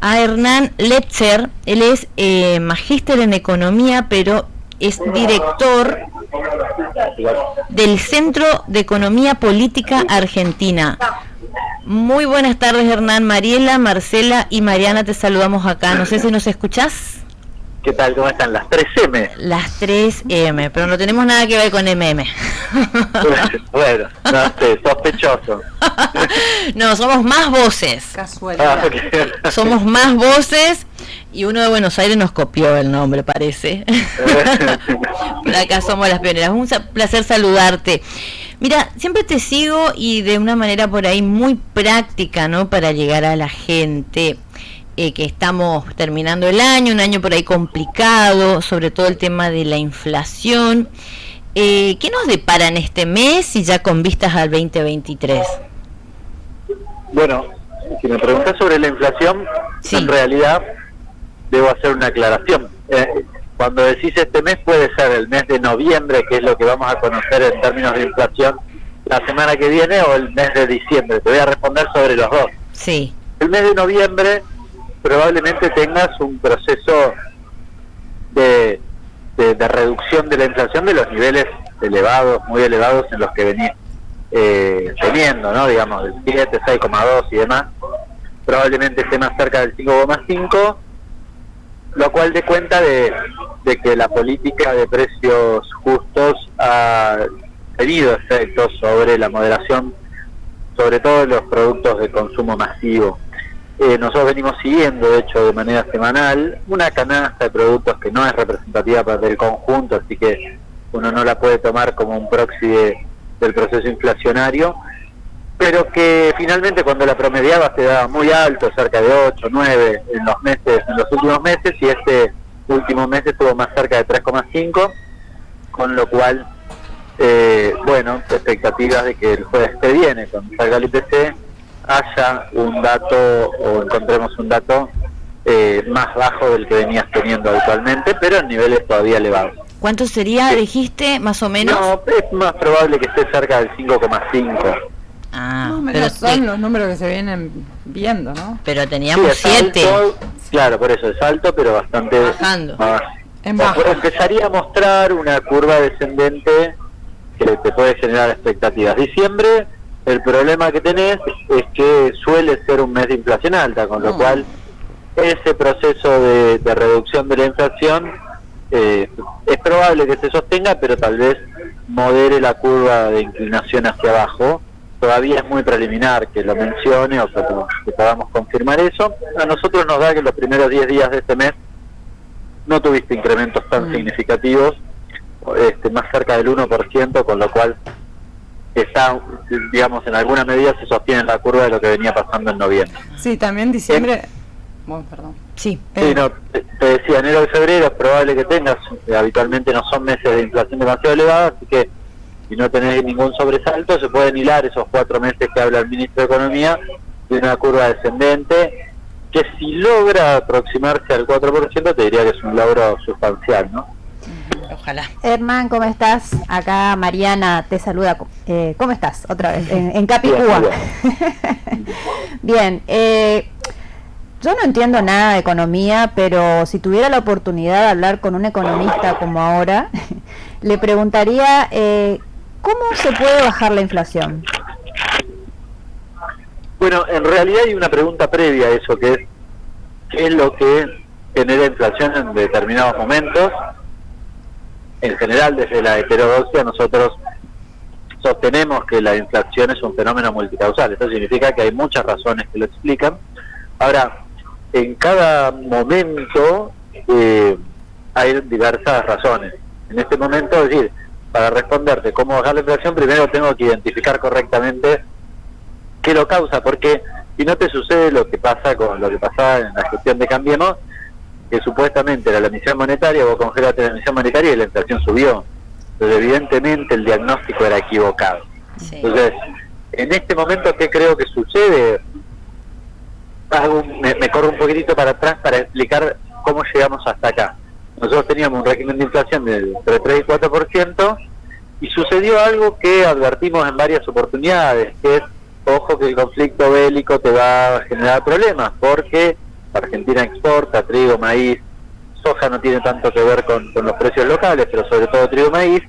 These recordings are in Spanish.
a Hernán Letzer. Él es magíster en economía, pero es director del Centro de Economía Política Argentina. Muy buenas tardes, Hernán. Mariela, Marcela y Mariana te saludamos acá. No sé si nos escuchás. ¿Qué tal? ¿Cómo están? Las 3M. Las 3M, pero no tenemos nada que ver con MM. Bueno, no sé, sospechoso. No, somos más voces. Casualidad. Okay. Somos más voces y uno de Buenos Aires nos copió el nombre, parece. Pero acá somos las pioneras. Un placer saludarte. Mira, siempre te sigo y de una manera por ahí muy práctica, ¿no? Para llegar a la gente. Que estamos terminando el año, un año por ahí complicado, sobre todo el tema de la inflación. ¿Qué nos depara en este mes y ya con vistas al 2023? Bueno, si me preguntas sobre la inflación, sí. En realidad debo hacer una aclaración. Cuando decís este mes puede ser el mes de noviembre, que es lo que vamos a conocer en términos de inflación la semana que viene, o el mes de diciembre. Te voy a responder sobre los dos. Sí. El mes de noviembre probablemente tengas un proceso de reducción de la inflación de los niveles elevados, muy elevados en los que venís teniendo, ¿no? Digamos, del 7, 6,2 y demás. Probablemente esté más cerca del 5,5, lo cual dé cuenta de que la política de precios justos ha tenido efectos sobre la moderación, sobre todo en los productos de consumo masivo. Nosotros venimos siguiendo, de hecho, de manera semanal, una canasta de productos que no es representativa del conjunto, así que uno no la puede tomar como un proxy del proceso inflacionario, pero que finalmente cuando la promediaba se daba muy alto, cerca de 8, 9 en los últimos meses, y este último mes estuvo más cerca de 3,5, con lo cual, bueno, expectativas de que el jueves que viene, cuando salga el IPC, haya un dato o encontremos un dato más bajo del que venías teniendo habitualmente, pero en niveles todavía elevados. ¿Cuánto sería, dijiste, más o menos? No, es más probable que esté cerca del 5,5. Ah, pero son los números que se vienen viendo, ¿no? Pero teníamos sí, 7. Claro, por eso es alto, pero bastante bajando. Empezaría a mostrar una curva descendente que te puede generar expectativas. Diciembre, el problema que tenés es que suele ser un mes de inflación alta, con lo cual ese proceso de reducción de la inflación es probable que se sostenga, pero tal vez modere la curva de inclinación hacia abajo. Todavía es muy preliminar que lo mencione o que podamos confirmar eso. A nosotros nos da que los primeros 10 días de este mes no tuviste incrementos tan significativos, más cerca del 1%, con lo cual está, digamos, en alguna medida se sostiene la curva de lo que venía pasando en noviembre. Sí, también diciembre... Bueno, perdón. Sí. Sí, no, te decía, enero y febrero es probable que tengas, habitualmente no son meses de inflación demasiado elevada, así que si no tenés ningún sobresalto, se pueden hilar esos 4 meses que habla el ministro de Economía de una curva descendente, que si logra aproximarse al 4%, te diría que es un logro sustancial, ¿no? Ojalá. Hernán, ¿cómo estás? Acá Mariana te saluda. ¿Cómo estás? Otra vez, en Capicúa. Bien, yo no entiendo nada de economía, pero si tuviera la oportunidad de hablar con un economista como ahora, le preguntaría, ¿cómo se puede bajar la inflación? Bueno, en realidad hay una pregunta previa a eso, que es ¿qué es lo que genera inflación en determinados momentos? En general, desde la heterodoxia, nosotros sostenemos que la inflación es un fenómeno multicausal. Esto significa que hay muchas razones que lo explican. Ahora, en cada momento hay diversas razones. En este momento, es decir, para responderte cómo bajar la inflación, primero tengo que identificar correctamente qué lo causa, porque si no te sucede lo que pasa con lo que pasaba en la gestión de Cambiemos, que supuestamente era la emisión monetaria, vos congelaste la emisión monetaria y la inflación subió. Entonces, evidentemente, el diagnóstico era equivocado. Sí. Entonces, en este momento, ¿qué creo que sucede? Me corro un poquitito para atrás para explicar cómo llegamos hasta acá. Nosotros teníamos un régimen de inflación de entre 3 y 4%, y sucedió algo que advertimos en varias oportunidades, que es, ojo que el conflicto bélico te va a generar problemas, porque Argentina exporta trigo, maíz, soja no tiene tanto que ver con los precios locales, pero sobre todo trigo, maíz,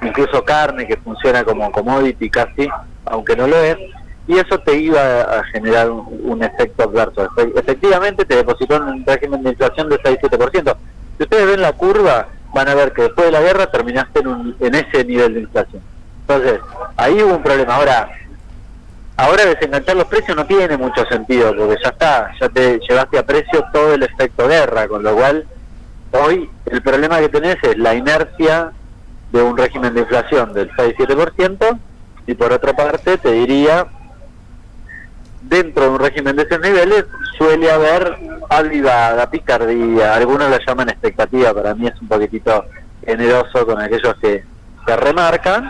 incluso carne que funciona como commodity casi, aunque no lo es, y eso te iba a generar un efecto adverso. Efectivamente te depositó en un régimen de inflación de 6-7%. Si ustedes ven la curva, van a ver que después de la guerra terminaste en ese nivel de inflación. Entonces, ahí hubo un problema. Ahora desenganchar los precios no tiene mucho sentido, porque ya te llevaste a precio todo el efecto guerra, con lo cual hoy el problema que tenés es la inercia de un régimen de inflación del 6-7%, y por otra parte te diría, dentro de un régimen de esos niveles suele haber avivada, picardía, algunos la llaman expectativa, para mí es un poquitito generoso con aquellos que remarcan,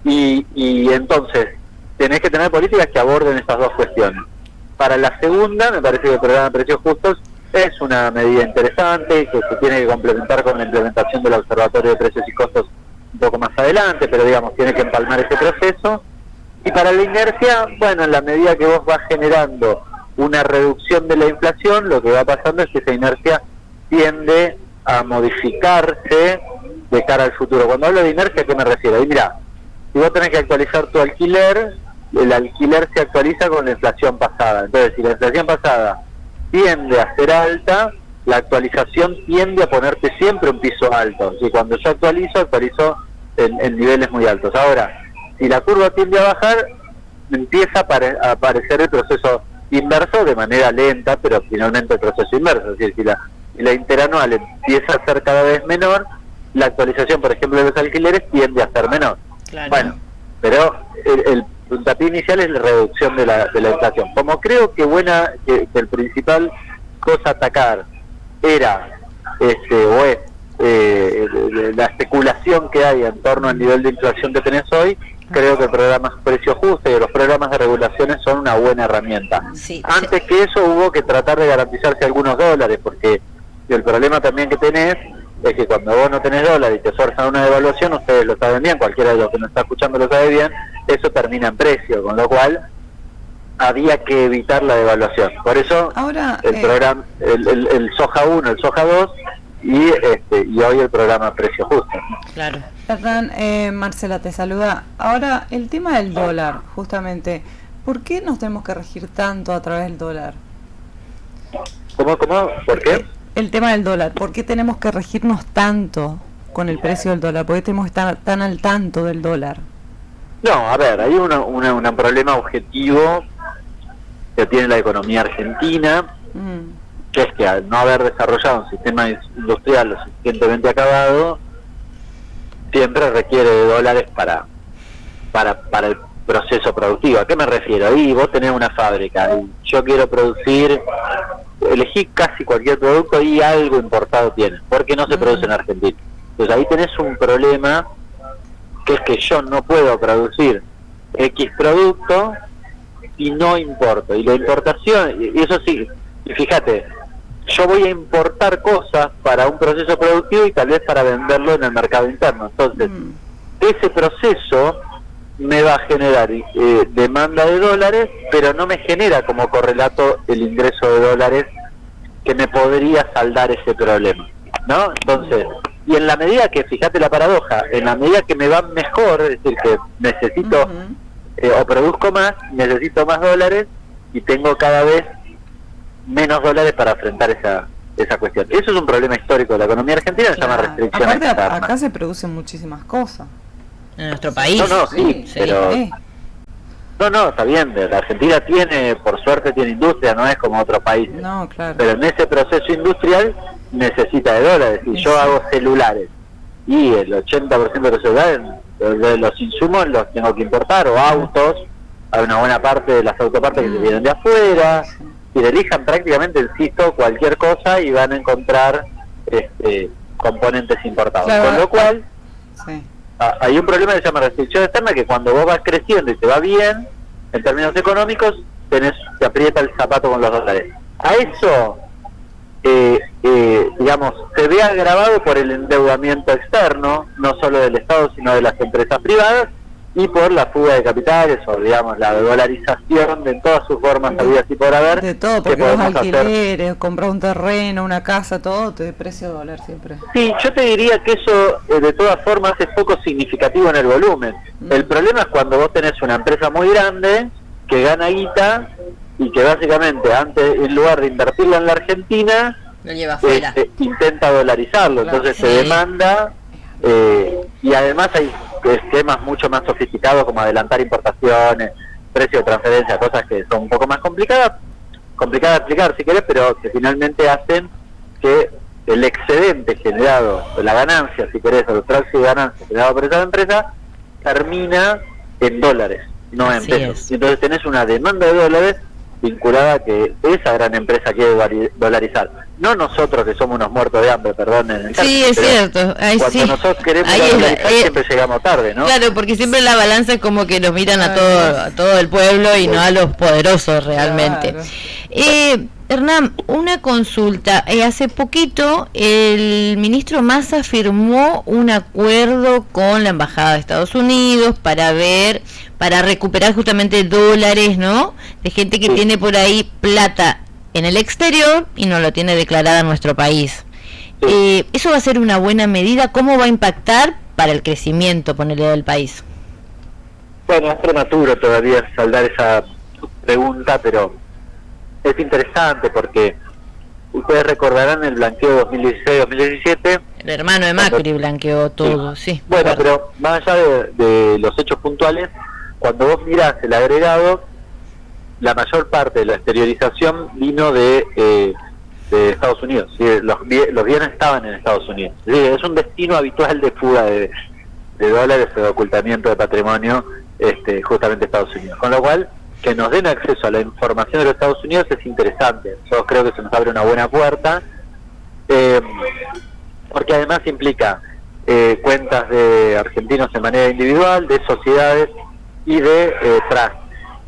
y entonces tenés que tener políticas que aborden estas dos cuestiones. Para la segunda, me parece que el programa de precios justos es una medida interesante, que se tiene que complementar con la implementación del Observatorio de Precios y Costos un poco más adelante, pero digamos, tiene que empalmar ese proceso. Y para la inercia, bueno, en la medida que vos vas generando una reducción de la inflación, lo que va pasando es que esa inercia tiende a modificarse de cara al futuro. Cuando hablo de inercia, ¿a qué me refiero? Y mira, si vos tenés que actualizar tu alquiler, el alquiler se actualiza con la inflación pasada. Entonces, si la inflación pasada tiende a ser alta, la actualización tiende a ponerte siempre un piso alto. Y cuando yo actualizo en niveles muy altos. Ahora, si la curva tiende a bajar, empieza a aparecer el proceso inverso de manera lenta, pero finalmente el proceso inverso. Es decir, si la interanual empieza a ser cada vez menor, la actualización, por ejemplo, de los alquileres tiende a ser menor. Claro. Bueno, pero el puntapié inicial es la reducción de la inflación. Como creo que el principal cosa a atacar era la especulación que hay en torno al nivel de inflación que tenés hoy, creo que el programa Precio Justo y los programas de regulaciones son una buena herramienta. Sí, Antes que eso hubo que tratar de garantizarse algunos dólares, porque el problema también que tenés es que cuando vos no tenés dólares y te forzan una devaluación, ustedes lo saben bien, cualquiera de los que nos está escuchando lo sabe bien, eso termina en precio, con lo cual había que evitar la devaluación. Por eso Ahora, el programa, el Soja 1, el Soja 2 y hoy el programa Precio Justo. Claro. Hernán, Marcela te saluda. Ahora, el tema del dólar, justamente, ¿por qué nos tenemos que regir tanto a través del dólar? ¿Cómo? ¿Por qué? El tema del dólar, ¿por qué tenemos que regirnos tanto con el precio del dólar? ¿Por qué tenemos que estar tan al tanto del dólar? No, a ver, hay un problema objetivo que tiene la economía argentina, que es que al no haber desarrollado un sistema industrial lo suficientemente acabado, siempre requiere de dólares para el proceso productivo. ¿A qué me refiero? Ahí vos tenés una fábrica y yo quiero producir, elegí casi cualquier producto y algo importado tiene, porque no se produce en Argentina. Entonces ahí tenés un problema, que es que yo no puedo producir X producto y no importo. Y la importación, y eso sí, y fíjate, yo voy a importar cosas para un proceso productivo y tal vez para venderlo en el mercado interno. Entonces, ese proceso me va a generar demanda de dólares, pero no me genera como correlato el ingreso de dólares que me podría saldar ese problema, ¿no? Entonces, y en la medida que, fíjate la paradoja, en la medida que me va mejor, es decir, que necesito o produzco más, necesito más dólares y tengo cada vez menos dólares para enfrentar esa cuestión. Eso es un problema histórico de la economía argentina, se llama restricción externa. Acá se producen muchísimas cosas. En nuestro país. Sí, pero... No, está bien, la Argentina por suerte tiene industria, no es como otro país. No, claro. Pero en ese proceso industrial necesita de dólares. Si yo hago celulares y el 80% de los celulares, de los insumos los tengo que importar, o autos, hay una buena parte de las autopartes que se vienen de afuera, y elijan prácticamente, insisto, cualquier cosa y van a encontrar componentes importados. Claro, con lo cual... Sí. Hay un problema que se llama restricción externa, que cuando vos vas creciendo y te va bien en términos económicos, te aprieta el zapato con los dólares. A eso, digamos, se ve agravado por el endeudamiento externo, no solo del Estado, sino de las empresas privadas, y por la fuga de capitales, o digamos la dolarización de todas sus formas habidas y por haber. De todo, porque los alquileres, comprar un terreno, una casa, todo te precio dólar siempre. Sí, yo te diría que eso de todas formas es poco significativo en el volumen. El problema es cuando vos tenés una empresa muy grande que gana guita y que básicamente antes, en lugar de invertirla en la Argentina, lo lleva afuera. Intenta dolarizarlo, claro, entonces se demanda, y además hay esquemas mucho más sofisticados como adelantar importaciones, precio de transferencia, cosas que son un poco más complicadas de explicar si querés, pero que finalmente hacen que el excedente generado, la ganancia si querés, o el traxi de ganancia generado por esa empresa, termina en dólares, no en pesos. Y entonces tenés una demanda de dólares vinculada a que esa gran empresa quiere dolarizar. No nosotros que somos unos muertos de hambre, perdón. Sí, es cierto. Ahí cuando nosotros queremos dolarizar siempre llegamos tarde, ¿no? Claro, porque siempre la balanza es como que nos miran a todo el pueblo y no a los poderosos realmente. Claro. Hernán, una consulta. Hace poquito el ministro Massa firmó un acuerdo con la Embajada de Estados Unidos para recuperar justamente dólares, ¿no? De gente que tiene por ahí plata en el exterior y no lo tiene declarada en nuestro país. ¿Eso va a ser una buena medida? ¿Cómo va a impactar para el crecimiento, ponerle, del país? Bueno, es prematuro todavía saldar esa pregunta, pero es interesante porque ustedes recordarán el blanqueo 2016-2017. El hermano de Macri blanqueó todo, sí. Bueno, pero más allá de los hechos puntuales, cuando vos mirás el agregado, la mayor parte de la exteriorización vino de Estados Unidos. ¿Sí? Los bienes estaban en Estados Unidos. ¿Sí? Es un destino habitual de fuga de dólares o de ocultamiento de patrimonio, justamente Estados Unidos. Con lo cual, que nos den acceso a la información de los Estados Unidos es interesante. Yo creo que se nos abre una buena puerta, porque además implica cuentas de argentinos de manera individual, de sociedades y de trust.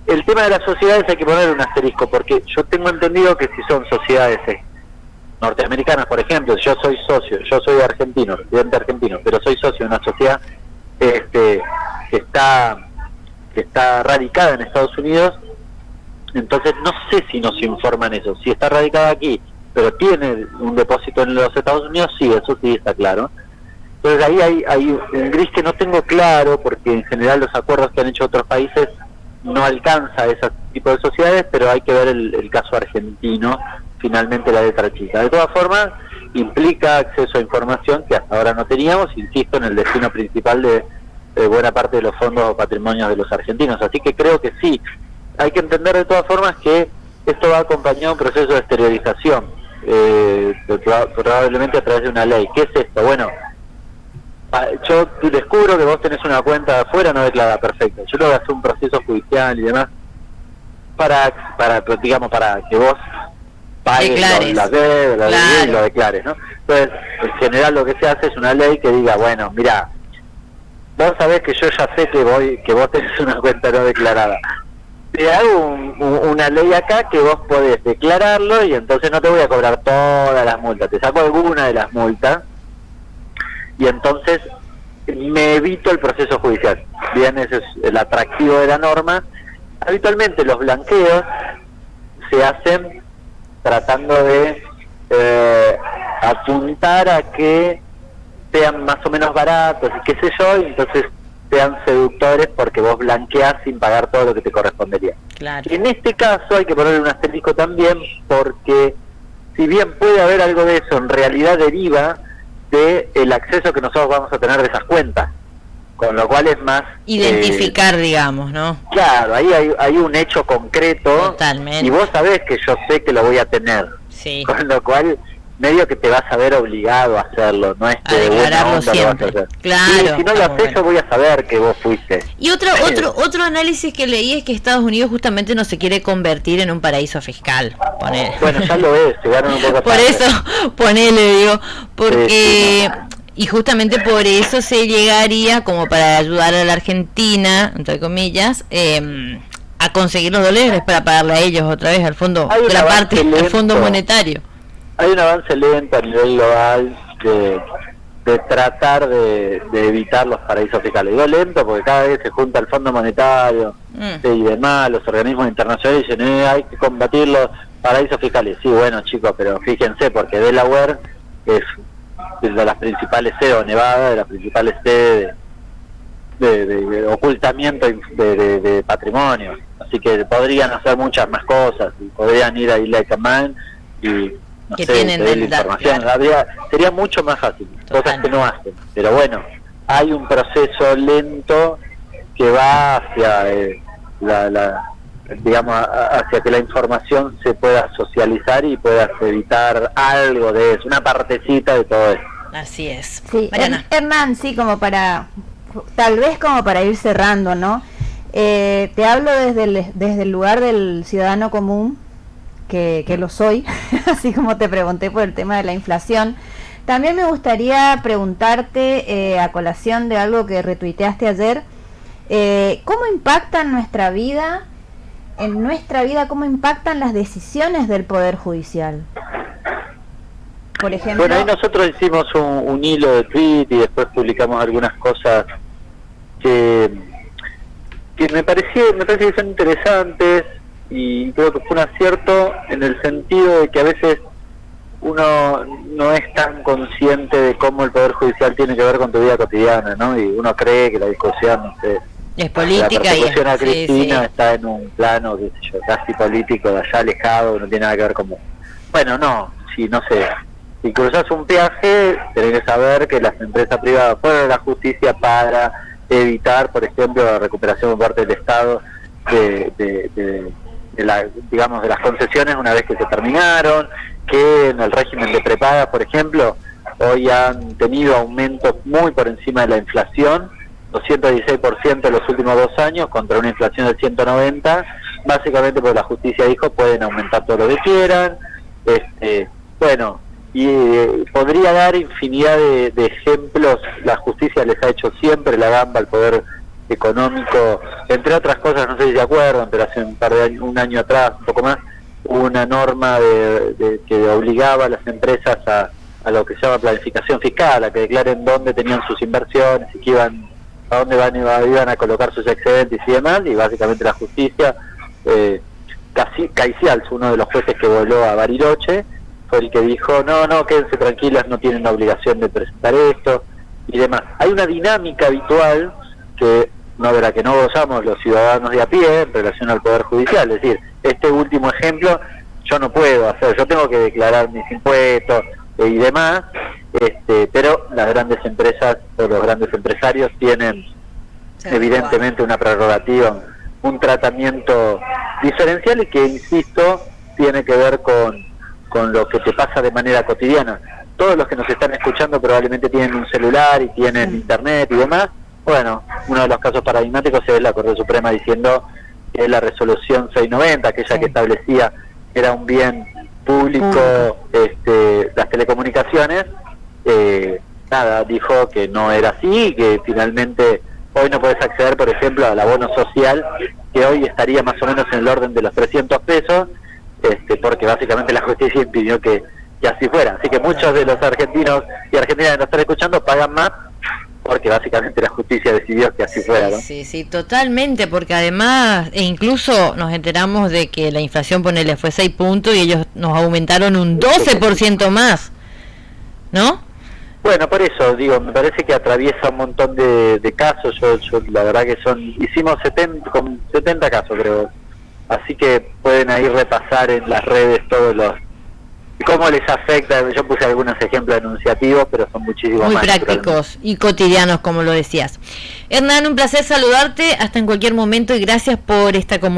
El tema de las sociedades hay que poner un asterisco, porque yo tengo entendido que si son sociedades norteamericanas, por ejemplo, yo soy argentino, residente argentino, pero soy socio de una sociedad que está radicada en Estados Unidos, entonces no sé si nos informan eso. Si está radicada aquí, pero tiene un depósito en los Estados Unidos, sí, eso sí está claro. Entonces ahí hay un gris que no tengo claro, porque en general los acuerdos que han hecho otros países no alcanza ese tipo de sociedades, pero hay que ver el caso argentino, finalmente la letra chica. De todas formas, implica acceso a información que hasta ahora no teníamos, insisto, en el destino principal de buena parte de los fondos o patrimonios de los argentinos. Así que creo que sí, hay que entender de todas formas que esto va acompañado de un proceso de exteriorización, probablemente a través de una ley. ¿Qué es esto? Bueno, yo descubro que vos tenés una cuenta de afuera no declarada, perfecto. Yo luego voy a hacer un proceso judicial y demás para que vos pagues la deuda, y lo declares, ¿no? Entonces, en general lo que se hace es una ley que diga, bueno, mira, vos sabés que yo ya sé que vos tenés una cuenta no declarada. Te hago una ley acá que vos podés declararlo y entonces no te voy a cobrar todas las multas, te saco alguna de las multas y entonces me evito el proceso judicial. Bien, ese es el atractivo de la norma. Habitualmente los blanqueos se hacen tratando de apuntar a que sean más o menos baratos y qué sé yo, y entonces sean seductores porque vos blanqueás sin pagar todo lo que te correspondería. Claro. En este caso hay que ponerle un asterisco también, porque si bien puede haber algo de eso, en realidad deriva de el acceso que nosotros vamos a tener de esas cuentas, con lo cual es más identificar, digamos, ¿no? Claro, ahí hay un hecho concreto. Totalmente. Y vos sabés que yo sé que lo voy a tener, sí. Con lo cual medio que te vas a ver obligado a hacerlo, no es que a declararlo siempre. Lo vas a hacer. Claro. Y si no lo haces, yo voy a saber que vos fuiste. Y otro análisis que leí es que Estados Unidos justamente no se quiere convertir en un paraíso fiscal. Ponele. Bueno, ya lo es, se ganan un poco. Por eso, ponele, digo, porque y justamente por eso se llegaría, como para ayudar a la Argentina, entre comillas, a conseguir los dólares para pagarle a ellos otra vez al fondo, al Fondo Monetario. Hay un avance lento a nivel global de tratar de evitar los paraísos fiscales. Digo lento porque cada vez se junta el Fondo Monetario y demás, los organismos internacionales dicen hay que combatir los paraísos fiscales. Sí, bueno chicos, pero fíjense, porque Delaware es de las principales sedes, o Nevada, de las principales sedes de ocultamiento de patrimonio. Así que podrían hacer muchas más cosas, y podrían ir a Isla Caimán y no que sé, tienen pedir la información. Claro. Sería mucho más fácil, cosas que no hacen. Pero bueno, hay un proceso lento que va hacia digamos, hacia que la información se pueda socializar y puedas evitar algo de eso, una partecita de todo eso. Así es. Sí, Hernán, sí, tal vez como para ir cerrando, ¿no? Te hablo desde el lugar del ciudadano común, que lo soy, así como te pregunté por el tema de la inflación. También me gustaría preguntarte, a colación de algo que retuiteaste ayer, ¿cómo impacta en nuestra vida, cómo impactan las decisiones del Poder Judicial? Por ejemplo... Bueno, ahí nosotros hicimos un hilo de tweet y después publicamos algunas cosas que me parece que son interesantes, y creo que fue un acierto en el sentido de que a veces uno no es tan consciente de cómo el Poder Judicial tiene que ver con tu vida cotidiana, ¿no? Y uno cree que la discusión, no sé, es política, la persecución a Cristina sí. está en un plano, qué sé yo, casi político, de allá alejado, no tiene nada que ver con... Bueno, no, si no sé, si cruzas un peaje, tenés que saber que las empresas privadas fueron a la justicia para evitar, por ejemplo, la recuperación por parte del Estado de las concesiones una vez que se terminaron, que en el régimen de prepagas, por ejemplo, hoy han tenido aumentos muy por encima de la inflación, 216% en los últimos 2 años contra una inflación del 190%, básicamente porque la justicia dijo pueden aumentar todo lo que quieran. Bueno, y podría dar infinidad de ejemplos. La justicia les ha hecho siempre la gamba al poder económico, entre otras cosas, no sé si se acuerdan, pero hace un año atrás, un poco más, hubo una norma que obligaba a las empresas a lo que se llama planificación fiscal, a que declaren dónde tenían sus inversiones y a dónde iban a colocar sus excedentes y demás, y básicamente la justicia, Caicials, uno de los jueces que voló a Bariloche, fue el que dijo, no, quédense tranquilas, no tienen la obligación de presentar esto y demás. Hay una dinámica habitual que de la que no gozamos los ciudadanos de a pie en relación al Poder Judicial. Es decir, este último ejemplo yo no puedo hacer, yo tengo que declarar mis impuestos y demás, pero las grandes empresas o los grandes empresarios tienen evidentemente una prerrogativa, un tratamiento diferencial y que, insisto, tiene que ver con lo que te pasa de manera cotidiana. Todos los que nos están escuchando probablemente tienen un celular y tienen internet y demás. Bueno, uno de los casos paradigmáticos es la Corte Suprema diciendo que la resolución 690, aquella que establecía que era un bien público las telecomunicaciones, dijo que no era así, que finalmente hoy no podés acceder, por ejemplo, al abono social, que hoy estaría más o menos en el orden de los 300 pesos, porque básicamente la justicia impidió que así fuera. Así que muchos de los argentinos y argentinas que nos están escuchando pagan más porque básicamente la justicia decidió que así fuera, ¿no? Sí, totalmente, porque además, incluso nos enteramos de que la inflación, ponele, fue 6 puntos y ellos nos aumentaron un 12% más, ¿no? Bueno, por eso, digo, me parece que atraviesa un montón de casos. Yo la verdad que hicimos 70 casos, creo. Así que pueden ahí repasar en las redes todos los... ¿Cómo les afecta? Yo puse algunos ejemplos enunciativos, pero son muchísimos muy más. Muy prácticos y cotidianos, como lo decías. Hernán, un placer saludarte hasta en cualquier momento y gracias por esta comunicación.